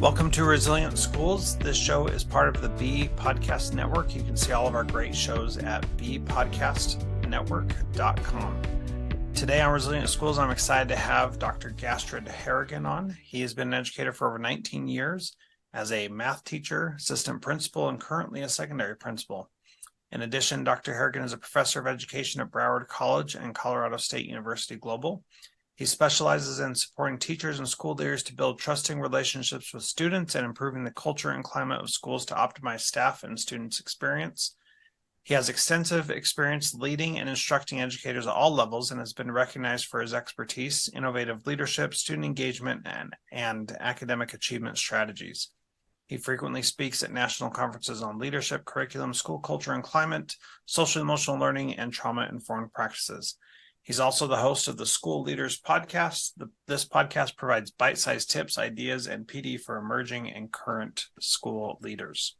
Welcome to Resilient Schools. This show is part of the B Podcast Network. You can see all of our great shows at bpodcastnetwork.com. Today on Resilient Schools, I'm excited to have Dr. Gastrid Harrigan on. He has been an educator for over 19 years as a math teacher, assistant principal, and currently a secondary principal. In addition, Dr. Harrigan is a professor of education at Broward College and Colorado State University Global. He specializes in supporting teachers and school leaders to build trusting relationships with students and improving the culture and climate of schools to optimize staff and students' experience. He has extensive experience leading and instructing educators at all levels and has been recognized for his expertise, innovative leadership, student engagement, and academic achievement strategies. He frequently speaks at national conferences on leadership, curriculum, school culture and climate, social emotional learning, and trauma-informed practices. He's also the host of the School Leaders Podcast. This podcast provides bite-sized tips, ideas, and PD for emerging and current school leaders.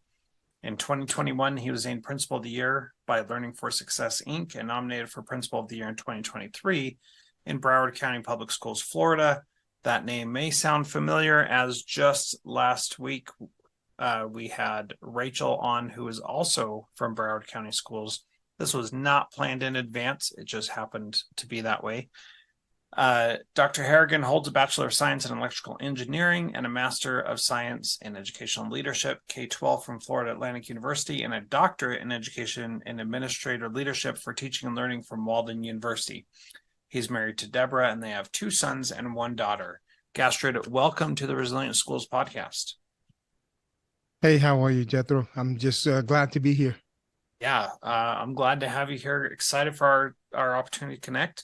In 2021, he was named Principal of the Year by Learning for Success, Inc., and nominated for Principal of the Year in 2023 in Broward County Public Schools, Florida. That name may sound familiar, as just last week we had Rachel on, who is also from Broward County Schools. This was not planned in advance. It just happened to be that way. Dr. Harrigan holds a Bachelor of Science in Electrical Engineering and a Master of Science in Educational Leadership, K-12 from Florida Atlantic University, and a Doctorate in Education and Administrator Leadership for Teaching and Learning from Walden University. He's married to Deborah, and they have 2 sons and 1 daughter. Gastrid, welcome to the Resilient Schools podcast. Hey, how are you, Jethro? I'm just glad to be here. Yeah, I'm glad to have you here. Excited for our opportunity to connect.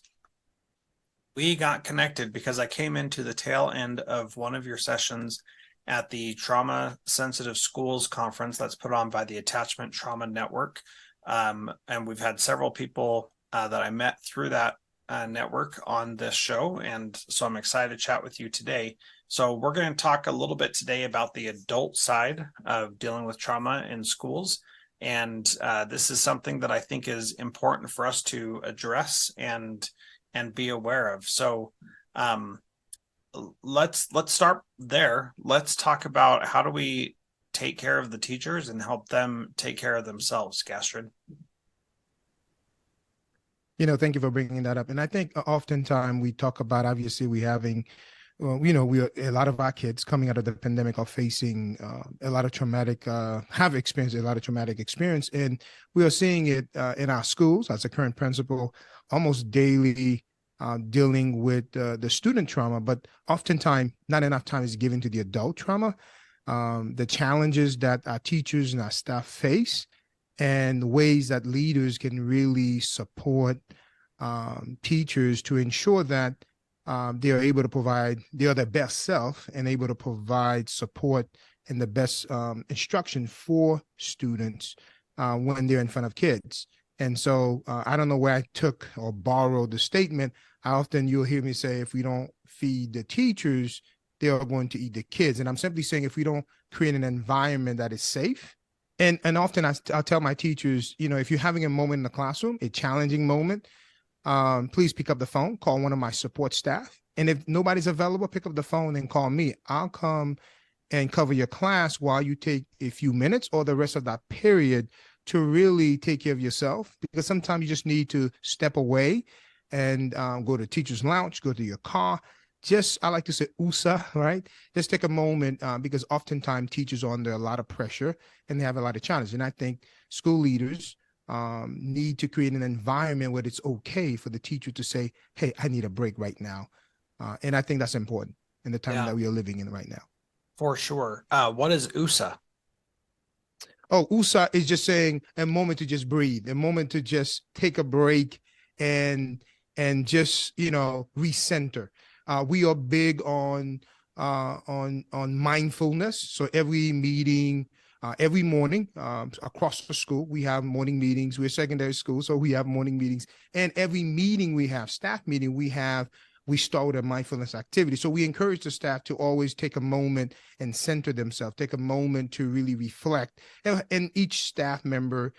We got connected because I came into the tail end of one of your sessions at the Trauma Sensitive Schools Conference that's put on by the Attachment Trauma Network. And we've had several people that I met through that network on this show. And so I'm excited to chat with you today. So we're going to talk a little bit today about the adult side of dealing with trauma in schools. And this is something that I think is important for us to address and be aware of. So let's start there. Let's talk about how do we take care of the teachers and help them take care of themselves, Gastrid. Thank you for bringing that up. And I think oftentimes we talk about, obviously, a lot of our kids coming out of the pandemic are facing a lot of traumatic, have experienced a lot of traumatic experience. And we are seeing it in our schools as a current principal, almost daily, dealing with the student trauma, but oftentimes not enough time is given to the adult trauma, the challenges that our teachers and our staff face, and ways that leaders can really support teachers to ensure that they are able to provide, they are their best self and able to provide support and the best instruction for students when they're in front of kids. And so I don't know where I took or borrowed the statement. Often you'll hear me say, if we don't feed the teachers, they are going to eat the kids. And I'm simply saying, if we don't create an environment that is safe, and often I'll tell my teachers, if you're having a moment in the classroom, a challenging moment, please pick up the phone, call one of my support staff. And if nobody's available, pick up the phone and call me. I'll come and cover your class while you take a few minutes or the rest of that period to really take care of yourself, because sometimes you just need to step away and go to teacher's lounge, go to your car. I like to say USA, right? Just take a moment because oftentimes teachers are under a lot of pressure and they have a lot of challenges. And I think school leaders need to create an environment where it's okay for the teacher to say, hey, I need a break right now. And I think that's important in the time that we are living in right now. For sure. What is USA? Oh, USA is just saying a moment to just breathe, a moment to just take a break and just, recenter. We are big on mindfulness. So every meeting, every morning across the school, we have morning meetings. We're a secondary school, so we have morning meetings. And every meeting we have, staff meeting, we start with a mindfulness activity. So we encourage the staff to always take a moment and center themselves, take a moment to really reflect. And each staff member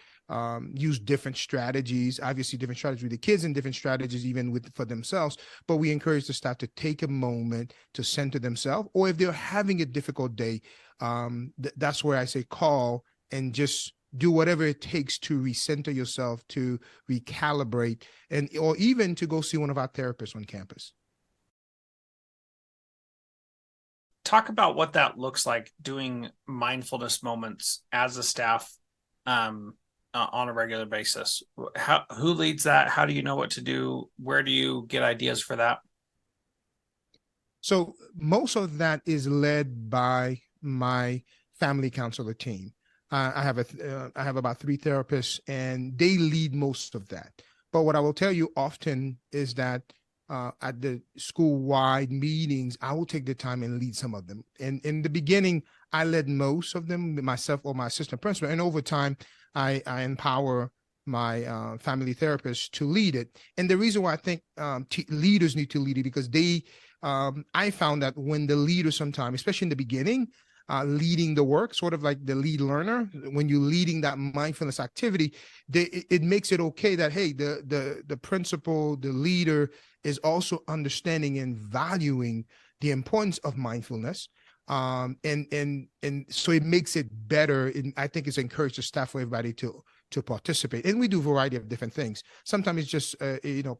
use different strategies, obviously different strategies with the kids and different strategies even for themselves. But we encourage the staff to take a moment to center themselves, or if they're having a difficult day, that's where I say call and just do whatever it takes to recenter yourself, to recalibrate, or even to go see one of our therapists on campus. Talk about what that looks like, doing mindfulness moments as a staff on a regular basis. Who leads that? How do you know what to do? Where do you get ideas for that? So most of that is led by my family counselor team. I have about 3 therapists, and they lead most of that. But what I will tell you often is that at the school-wide meetings, I will take the time and lead some of them. And in the beginning, I led most of them myself or my assistant principal. And over time, I empower my family therapist to lead it. And the reason why I think leaders need to lead it, because I found that when the leader sometimes, especially in the beginning, leading the work, sort of like the lead learner, when you're leading that mindfulness activity, it makes it okay that, hey, the principal, the leader is also understanding and valuing the importance of mindfulness. And so it makes it better. And I think it's encouraged the staff for everybody to participate. And we do a variety of different things. Sometimes it's just,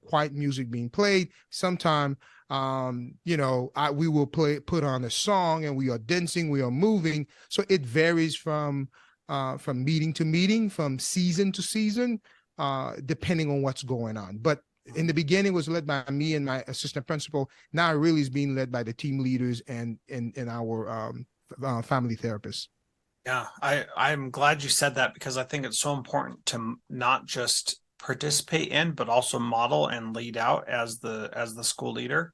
quiet music being played. Sometimes, we will put on a song and we are dancing, we are moving. So it varies from meeting to meeting, from season to season, depending on what's going on. But in the beginning, it was led by me and my assistant principal. Now it really is being led by the team leaders and our family therapists. Yeah, I'm glad you said that, because I think it's so important to not just participate in, but also model and lead out as the school leader,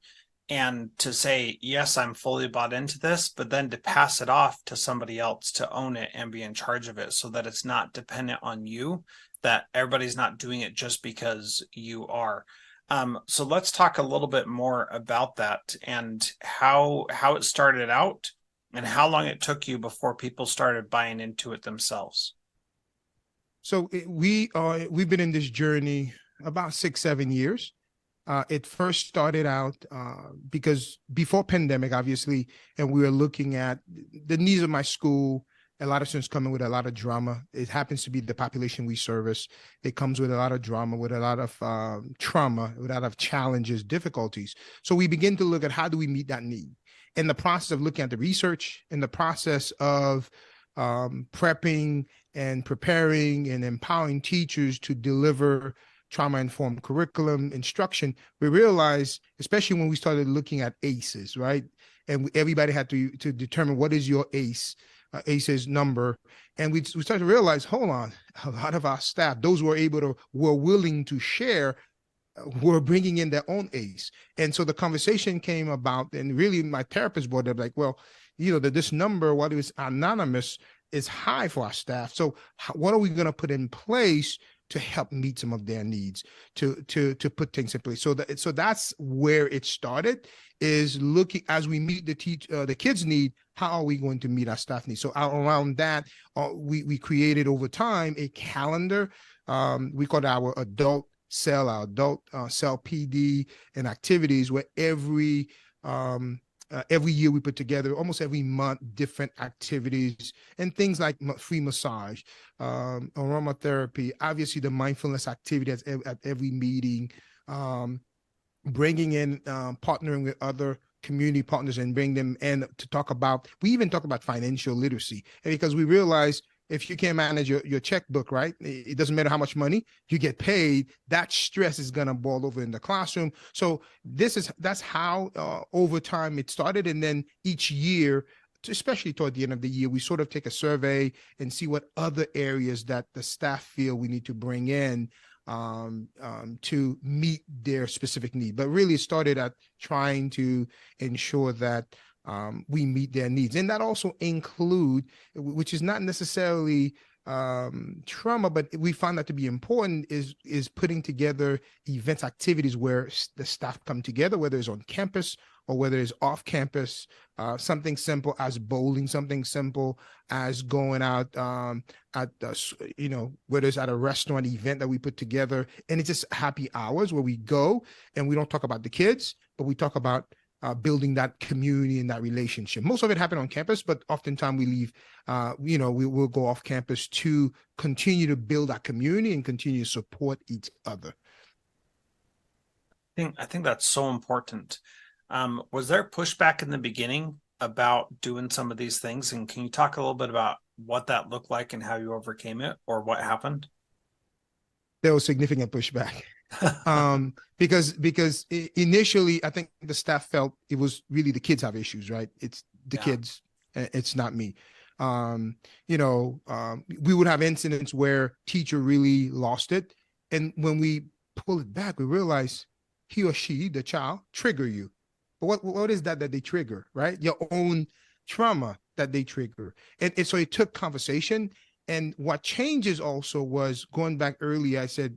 and to say, yes, I'm fully bought into this, but then to pass it off to somebody else to own it and be in charge of it, so that it's not dependent on you, that everybody's not doing it just because you are. So let's talk a little bit more about that and how it started out, and how long it took you before people started buying into it themselves. So we've been in this journey about 6-7 years. It first started out because before pandemic, obviously, and we were looking at the needs of my school. A lot of students coming with a lot of drama. It happens to be the population we service. It comes with a lot of drama, with a lot of trauma, with a lot of challenges, difficulties. So we begin to look at how do we meet that need. In the process of looking at the research, in the process of prepping and preparing and empowering teachers to deliver trauma-informed curriculum instruction, we realized, especially when we started looking at ACEs, right? And everybody had to determine what is your ACEs number. And we started to realize, hold on, a lot of our staff, those were willing to share, were bringing in their own ACE. And so the conversation came about, and really my therapist brought up, like, well, that this number, while it was anonymous, is high for our staff. So what are we going to put in place to help meet some of their needs, to put things in place? So that's where it started, is looking as we meet the kids' need, how are we going to meet our staff needs? So around that, we created over time a calendar. We call it our adult cell PD and activities, where every year we put together, almost every month, different activities and things like free massage, aromatherapy, obviously the mindfulness activity at every meeting, bringing in, partnering with other community partners and bring them in to talk about, we even talk about financial literacy. And because we realize, if you can't manage your checkbook, right, it doesn't matter how much money you get paid, that stress is going to boil over in the classroom. So that's how over time it started. And then each year, especially toward the end of the year, we sort of take a survey and see what other areas that the staff feel we need to bring in to meet their specific need. But really it started at trying to ensure that we meet their needs. And that also include, which is not necessarily trauma, but we found that to be important is putting together events, activities where the staff come together, whether it's on campus or whether it's off campus. Something simple as bowling, something simple as going out at whether it's at a restaurant event that we put together, and it's just happy hours where we go and we don't talk about the kids, but we talk about building that community and that relationship. Most of it happened on campus, but oftentimes we leave, we will go off campus to continue to build our community and continue to support each other. I think that's so important. Was there pushback in the beginning about doing some of these things? And can you talk a little bit about what that looked like and how you overcame it, or what happened? There was significant pushback. Because initially I think the staff felt it was really the kids have issues, right? It's the kids, it's not me. We would have incidents where teacher really lost it, and when we pull it back, we realize he or she, the child, trigger you. But what is that they trigger, right? Your own trauma that they trigger, and so it took conversation. And what changes also was going back early, I said,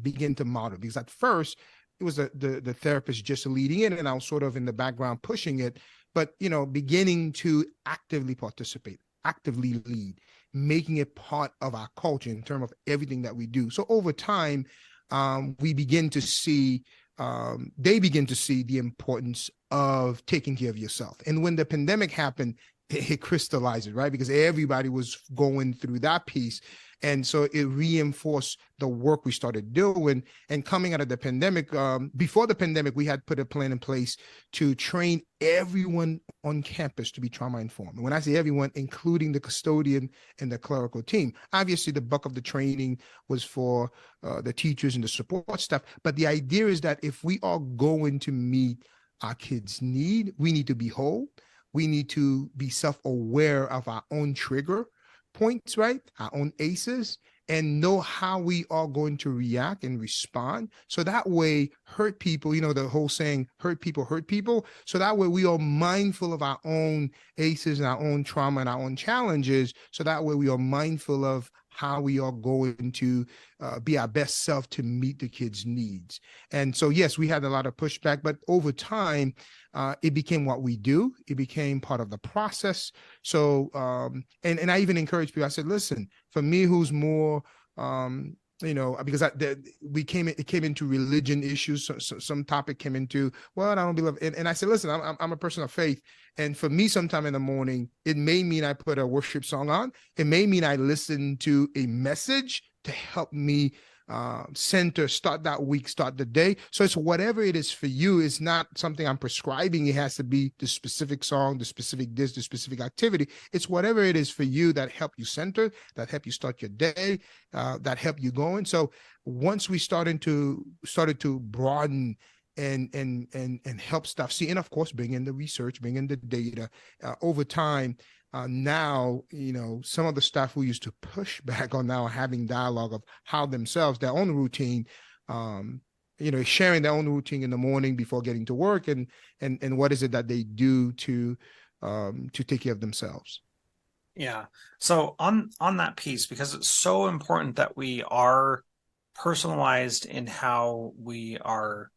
begin to model, because at first it was the therapist just leading it and I was sort of in the background pushing it, but, beginning to actively participate, actively lead, making it part of our culture in terms of everything that we do. So over time, we begin to see, they begin to see the importance of taking care of yourself. And when the pandemic happened, it crystallized it, right? Because everybody was going through that piece. And so it reinforced the work we started doing. And coming out of the pandemic, before the pandemic, we had put a plan in place to train everyone on campus to be trauma informed. And when I say everyone, including the custodian and the clerical team, obviously the bulk of the training was for the teachers and the support staff. But the idea is that if we are going to meet our kids' need, we need to be whole. We need to be self-aware of our own trigger points, right? Our own ACEs, and know how we are going to react and respond. So that way, hurt people, the whole saying, hurt people hurt people. So that way we are mindful of our own ACEs and our own trauma and our own challenges. So that way we are mindful of how we are going to be our best self to meet the kids' needs. And so, yes, we had a lot of pushback, but over time, it became what we do. It became part of the process. So, and I even encourage people, I said, listen, for me, who's more, because it came into religion issues. So some topic came into, well, I don't believe, and I said, listen, I'm a person of faith. And for me, sometime in the morning, it may mean I put a worship song on. It may mean I listen to a message to help me start that week, start the day. So it's whatever it is for you. It's not something I'm prescribing. It has to be the specific song, the specific the specific activity. It's whatever it is for you that help you center, that help you start your day, that help you going. So once we started to broaden and help staff see, and of course, bring in the research, bring in the data over time. Now, some of the staff who used to push back on now having dialogue of how themselves, their own routine, sharing their own routine in the morning before getting to work, and what is it that they do to take care of themselves. Yeah. So on that piece, because it's so important that we are personalized in how we are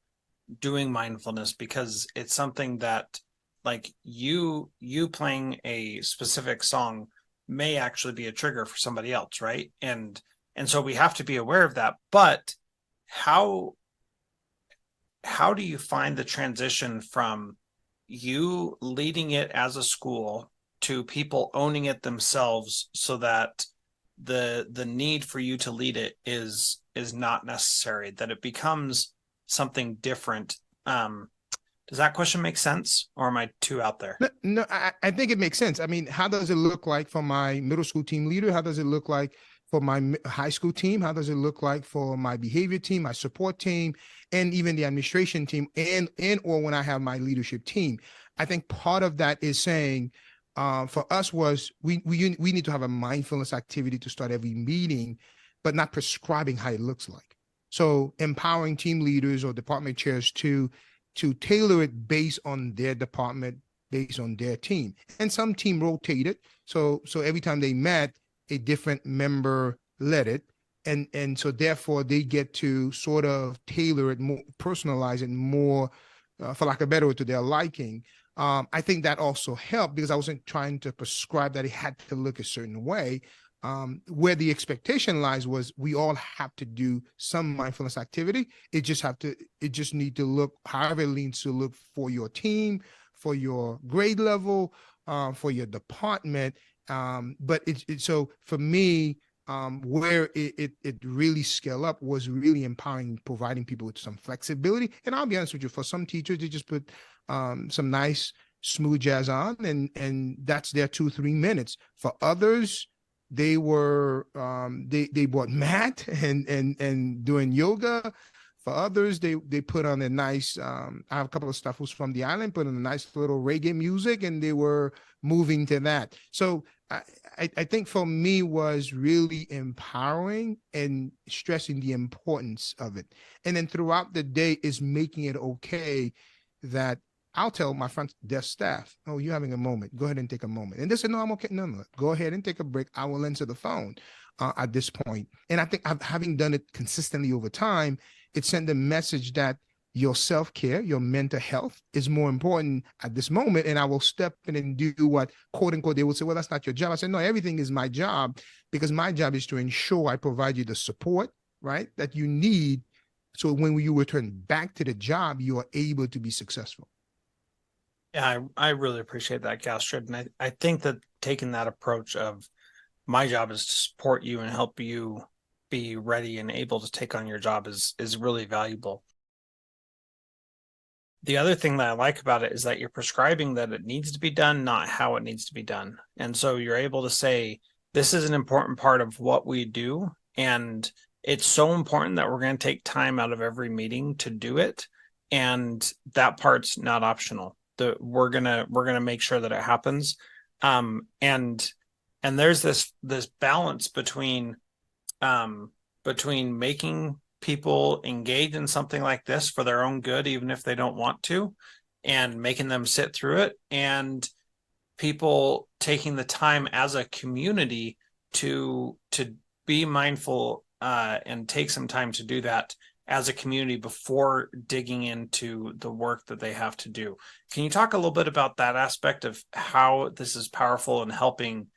doing mindfulness, because it's something that, like, you playing a specific song may actually be a trigger for somebody else, right? And so we have to be aware of that. But how do you find the transition from you leading it as a school to people owning it themselves, so that the need for you to lead it is not necessary, that it becomes something different? Does that question make sense, or am I too out there? No, I think it makes sense. I mean, how does it look like for my middle school team leader? How does it look like for my high school team? How does it look like for my behavior team, my support team, and even the administration team, and or when I have my leadership team? I think part of that is saying, for us was we need to have a mindfulness activity to start every meeting, but not prescribing how it looks like. So empowering team leaders or department chairs to tailor it based on their department, based on their team. And some team rotated. So every time they met, a different member led it. And so therefore they get to sort of tailor it more, personalize it more, for lack of a better word, to their liking. I think that also helped because I wasn't trying to prescribe that it had to look a certain way. Where the expectation lies was we all have to do some mindfulness activity. It just need to look however it needs to look for your team, for your grade level, for your department. But so for me, where it really scale up was really empowering, providing people with some flexibility. And I'll be honest with you, for some teachers, they just put some nice smooth jazz on, and that's their 2-3 minutes. For others, they were they bought mat and doing yoga. For others, they put on a nice I have a couple of staff who's from the island, put on a nice little reggae music, and they were moving to that. So I think for me was really empowering and stressing the importance of it. And then throughout the day is making it okay that I'll tell my front desk staff, oh, you're having a moment. Go ahead and take a moment. And they say, no, I'm okay. No, go ahead and take a break. I will answer the phone at this point. And I think having done it consistently over time, it sent the message that your self-care, your mental health is more important at this moment. And I will step in and do what, quote unquote, they will say, well, that's not your job. I said, no, everything is my job, because my job is to ensure I provide you the support, right, that you need. So when you return back to the job, you are able to be successful. Yeah, I really appreciate that, Gastrid. And I think that taking that approach of my job is to support you and help you be ready and able to take on your job is really valuable. The other thing that I like about it is that you're prescribing that it needs to be done, not how it needs to be done. And so you're able to say, this is an important part of what we do. And it's so important that we're going to take time out of every meeting to do it. And that part's not optional. We're gonna make sure that it happens. And there's this balance between making people engage in something like this for their own good, even if they don't want to, and making them sit through it, and people taking the time as a community to be mindful and take some time to do that as a community before digging into the work that they have to do. Can you talk a little bit about that aspect of how this is powerful in helping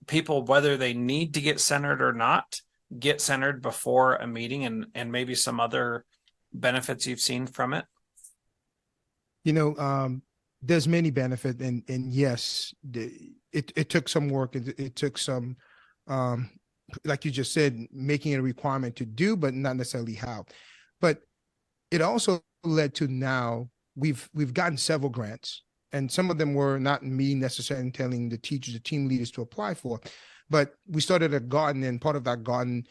people, whether they need to get centered or not, get centered before a meeting, and maybe some other benefits you've seen from it? There's many benefits, and yes, it took some work. It took some, like you just said, making it a requirement to do, but not necessarily how. But it also led to now we've gotten several grants, and some of them were not me necessarily telling the teachers, the team leaders to apply for, but we started a garden, and part of that garden,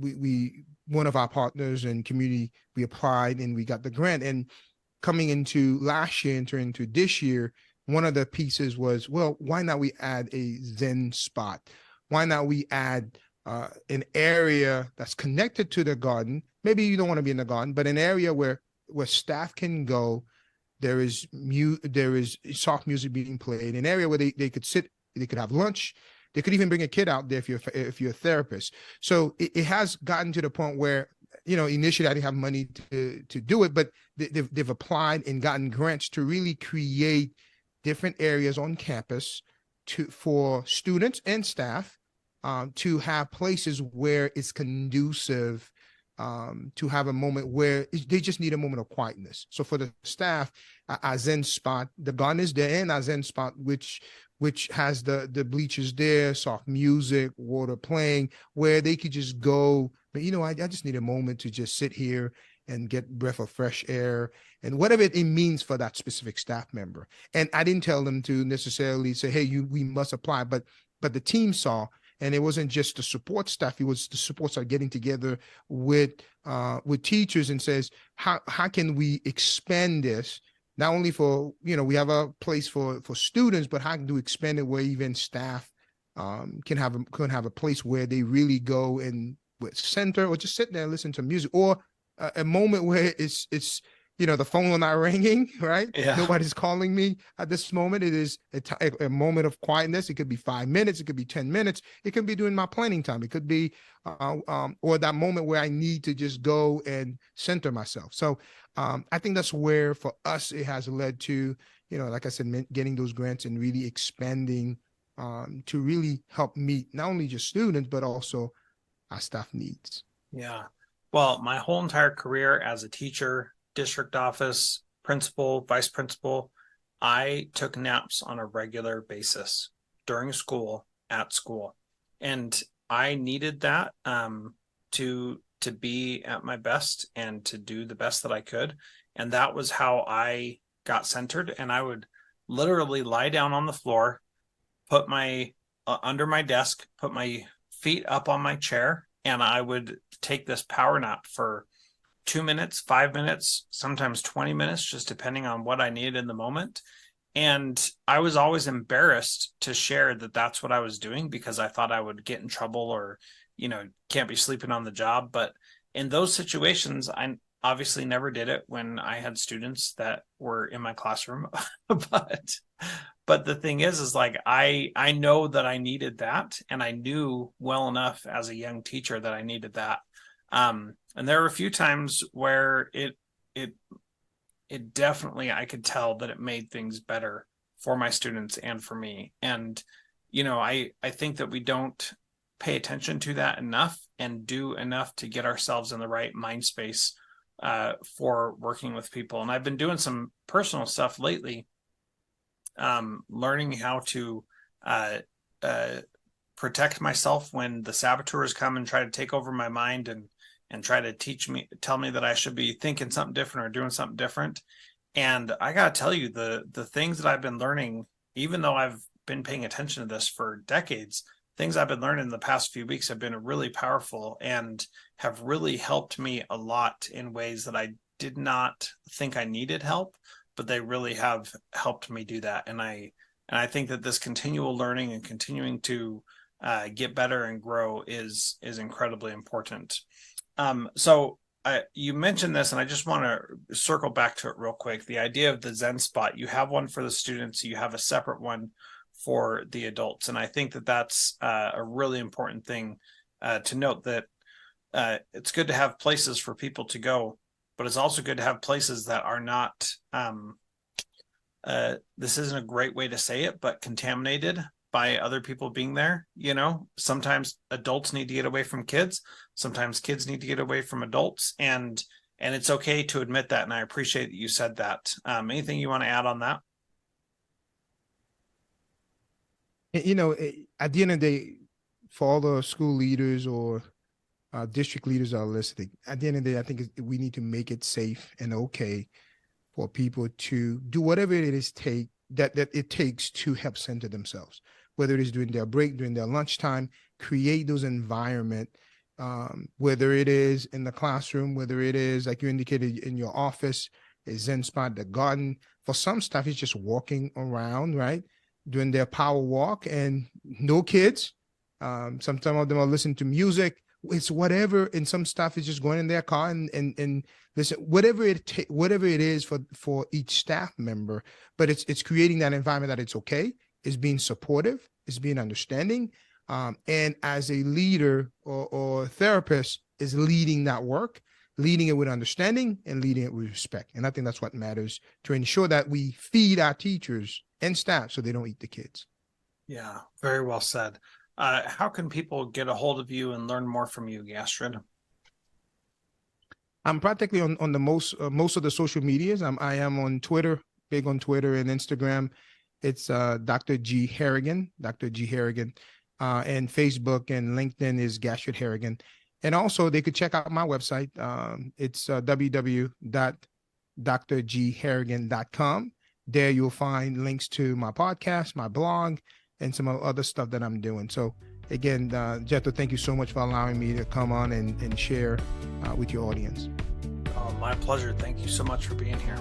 we one of our partners and community, we applied and we got the grant. And coming into last year, entering into this year, one of the pieces was, well, why not we add a Zen spot? Why not we add an area that's connected to the garden? Maybe you don't want to be in the garden, but an area where staff can go. There is soft music being played. An area where they could sit, they could have lunch. They could even bring a kid out there if you're a therapist. So it has gotten to the point where, initially I didn't have money to do it, but they've applied and gotten grants to really create different areas on campus for students and staff to have places where it's conducive, to have a moment where they just need a moment of quietness. So for the staff, a Zen spot, the garden is there, and a Zen spot, which has the bleachers there, soft music, water playing, where they could just go, but I just need a moment to just sit here and get breath of fresh air, and whatever it means for that specific staff member. And I didn't tell them to necessarily say, hey, we must apply, but the team saw, and it wasn't just the support staff, it was the support staff getting together with teachers and says, how can we expand this? Not only for, we have a place for students, but how do we expand it where even staff can have a place where they really go and center, or just sit there and listen to music, or a moment where it's the phone will not ringing, right? Yeah. Nobody's calling me at this moment. It is a moment of quietness. It could be 5 minutes. It could be 10 minutes. It could be during my planning time. It could be, or that moment where I need to just go and center myself. So I think that's where for us, it has led to, like I said, getting those grants and really expanding to really help meet not only just students, but also our staff needs. Yeah. Well, my whole entire career as a teacher, district office, principal, vice principal, I took naps on a regular basis during school, at school. And I needed that to be at my best and to do the best that I could. And that was how I got centered. And I would literally lie down on the floor, put my under my desk, put my feet up on my chair, and I would take this power nap for 2 minutes, 5 minutes, sometimes 20 minutes, just depending on what I needed in the moment. And I was always embarrassed to share that that's what I was doing because I thought I would get in trouble or, can't be sleeping on the job. But in those situations, I obviously never did it when I had students that were in my classroom. But the thing is like, I know that I needed that. And I knew well enough as a young teacher that I needed that. And there were a few times where it definitely, I could tell that it made things better for my students and for me. And, I think that we don't pay attention to that enough and do enough to get ourselves in the right mind space for working with people. And I've been doing some personal stuff lately, learning how to protect myself when the saboteurs come and try to take over my mind and try to tell me that I should be thinking something different or doing something different. And I got to tell you, the things that I've been learning, even though I've been paying attention to this for decades, things I've been learning in the past few weeks have been really powerful and have really helped me a lot in ways that I did not think I needed help, but they really have helped me do that. And I think that this continual learning and continuing to get better and grow is incredibly important. So you mentioned this, and I just want to circle back to it real quick. The idea of the Zen spot, you have one for the students, you have a separate one for the adults. And I think that that's a really important thing to note, that it's good to have places for people to go, but it's also good to have places that are not, this isn't a great way to say it, but contaminated by other people being there. Sometimes adults need to get away from kids. Sometimes kids need to get away from adults, and it's okay to admit that. And I appreciate that you said that. Anything you want to add on that? At the end of the day, for all the school leaders or district leaders are listening, at the end of the day, I think we need to make it safe and okay for people to do whatever it is that it takes to help center themselves, whether it is during their break, during their lunchtime, create those environment, whether it is in the classroom, whether it is, like you indicated, in your office, a Zen spot, the garden. For some staff, it's just walking around, right? Doing their power walk, and no kids. Some of them are listening to music. It's whatever. And some staff is just going in their car and listen, whatever it is for each staff member. But it's creating that environment that it's okay. It's being supportive. It's being understanding. And as a leader or therapist, is leading that work, leading it with understanding and leading it with respect. And I think that's what matters to ensure that we feed our teachers and staff so they don't eat the kids. Yeah, very well said. How can people get a hold of you and learn more from you, Gastrid? I'm practically on the most of the social medias. I am on Twitter, big on Twitter and Instagram. It's Dr. G Harrigan, Dr. G Harrigan, and Facebook and LinkedIn is Gastrid Harrigan. And also they could check out my website. It's www.drgharrigan.com. There you'll find links to my podcast, my blog, and some other stuff that I'm doing. So again, Jetto, thank you so much for allowing me to come on and share with your audience. Oh, my pleasure. Thank you so much for being here.